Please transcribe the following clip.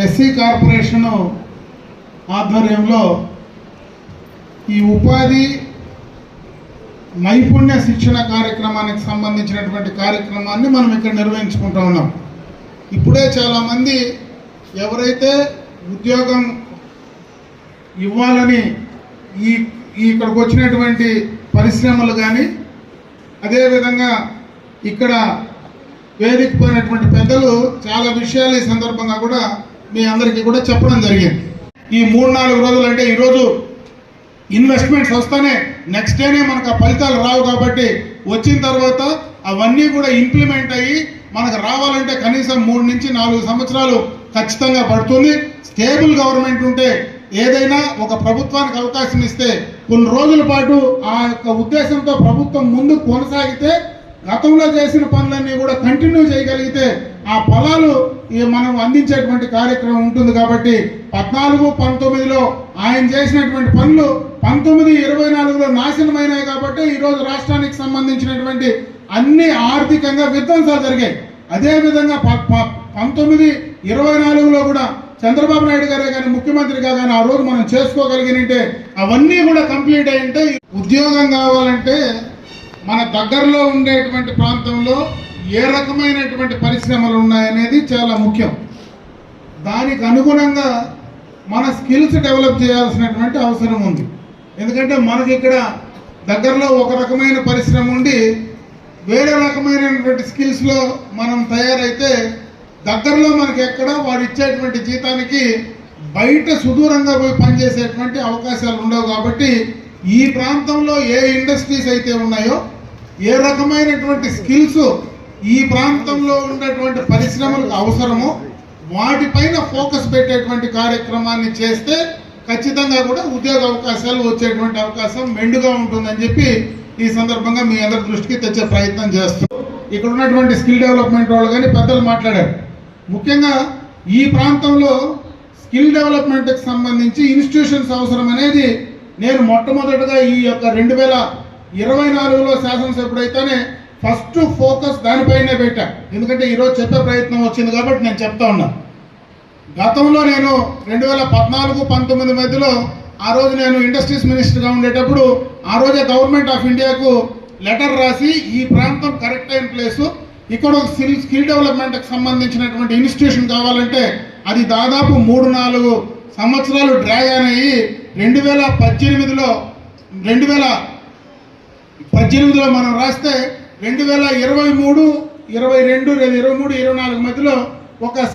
SC corporation ఆధ్వర్యంలో ఈ ఉపాధి నైపుణ్య శిక్షణ కార్యక్రమానికి సంబంధించినటువంటి కార్యక్రమాన్ని మనం ఇక్కడ నిర్వహించుకుంటూ ఉన్నాం. ఇప్పుడే చాలామంది ఎవరైతే ఉద్యోగం ఇవ్వాలని ఇక్కడికి వచ్చినటువంటి పరిశ్రమలు కానీ అదేవిధంగా ఇక్కడ వేదిక పోయినటువంటి పెద్దలు చాలా విషయాలు ఈ సందర్భంగా కూడా మీ అందరికీ కూడా చెప్పడం జరిగింది. ఈ 3-4 రోజులు అంటే ఈరోజు ఇన్వెస్ట్మెంట్స్ వస్తానే నెక్స్ట్ డేనే మనకు ఆ ఫలితాలు రావు కాబట్టి వచ్చిన తర్వాత అవన్నీ కూడా ఇంప్లిమెంట్ అయ్యి మనకు రావాలంటే కనీసం 3 నుంచి 4 సంవత్సరాలు ఖచ్చితంగా పడుతుంది. స్టేబుల్ గవర్నమెంట్ ఉంటే ఏదైనా ఒక ప్రభుత్వానికి అవకాశం ఇస్తే కొన్ని రోజుల పాటు ఆ యొక్క ఉద్దేశంతో ప్రభుత్వం ముందుకు కొనసాగితే గతంలో చేసిన పనులన్నీ కూడా కంటిన్యూ చేయగలిగితే ఆ ఫలాలు మనం అందించేటువంటి కార్యక్రమం ఉంటుంది. కాబట్టి 14-19లో ఆయన చేసినటువంటి పనులు 19-24లో నాశనమైనాయి. కాబట్టి ఈరోజు రాష్ట్రానికి సంబంధించినటువంటి అన్ని ఆర్థికంగా విధ్వంసాలు జరిగాయి. అదేవిధంగా 19-24లో కూడా చంద్రబాబు నాయుడు గారే కానీ ముఖ్యమంత్రిగా కానీ ఆ రోజు మనం చేసుకోగలిగినంటే అవన్నీ కూడా కంప్లీట్ అయ్యింటే ఉద్యోగం కావాలంటే మన దగ్గరలో ఉండేటువంటి ప్రాంతంలో ఏ రకమైనటువంటి పరిశ్రమలు ఉన్నాయనేది చాలా ముఖ్యం. దానికి అనుగుణంగా మన స్కిల్స్ డెవలప్ చేయాల్సినటువంటి అవసరం ఉంది. ఎందుకంటే మనకి ఇక్కడ దగ్గరలో ఒక రకమైన పరిశ్రమ ఉండి వేరే రకమైనటువంటి స్కిల్స్లో మనం తయారైతే దగ్గరలో మనకి ఎక్కడ వాడు ఇచ్చేటువంటి జీతానికి బయట సుదూరంగా పోయి పనిచేసేటువంటి అవకాశాలు ఉండవు. కాబట్టి ఈ ప్రాంతంలో ఏ ఇండస్ట్రీస్ అయితే ఉన్నాయో ఏ రకమైనటువంటి స్కిల్స్ ఈ ప్రాంతంలో ఉన్నటువంటి పరిశ్రమలకు అవసరమో వాటిపైన ఫోకస్ పెట్టేటువంటి కార్యక్రమాన్ని చేస్తే ఖచ్చితంగా కూడా ఉద్యోగ అవకాశాలు వచ్చేటువంటి అవకాశం మెండుగా ఉంటుందని చెప్పి ఈ సందర్భంగా మీ అందరి దృష్టికి తెచ్చే ప్రయత్నం చేస్తాం. ఇక్కడ ఉన్నటువంటి స్కిల్ డెవలప్మెంట్ వాళ్ళు కానీ పెద్దలు మాట్లాడారు. ముఖ్యంగా ఈ ప్రాంతంలో స్కిల్ డెవలప్మెంట్కి సంబంధించి ఇన్స్టిట్యూషన్స్ అవసరం అనేది నేను మొట్టమొదటిగా ఈ యొక్క 2024లో శాసనసభ్యుడైతేనే ఫస్ట్ ఫోకస్ దానిపైనే పెట్టా. ఎందుకంటే ఈరోజు చెప్పే ప్రయత్నం వచ్చింది కాబట్టి నేను చెప్తా ఉన్నా. గతంలో నేను 2014-19 మధ్యలో ఆ రోజు నేను ఇండస్ట్రీస్ మినిస్టర్గా ఉండేటప్పుడు ఆ రోజే గవర్నమెంట్ ఆఫ్ ఇండియాకు లెటర్ రాసి ఈ ప్రాంతం కరెక్ట్ అయిన ప్లేసు, ఇక్కడ ఒక స్కిల్ డెవలప్మెంట్కి సంబంధించినటువంటి ఇన్స్టిట్యూషన్ కావాలంటే అది దాదాపు 3-4 సంవత్సరాలు డ్రాగ్ అయ్యి 2018లో మనం రాస్తే 2023, 22, 23, 24 మధ్యలో ఒక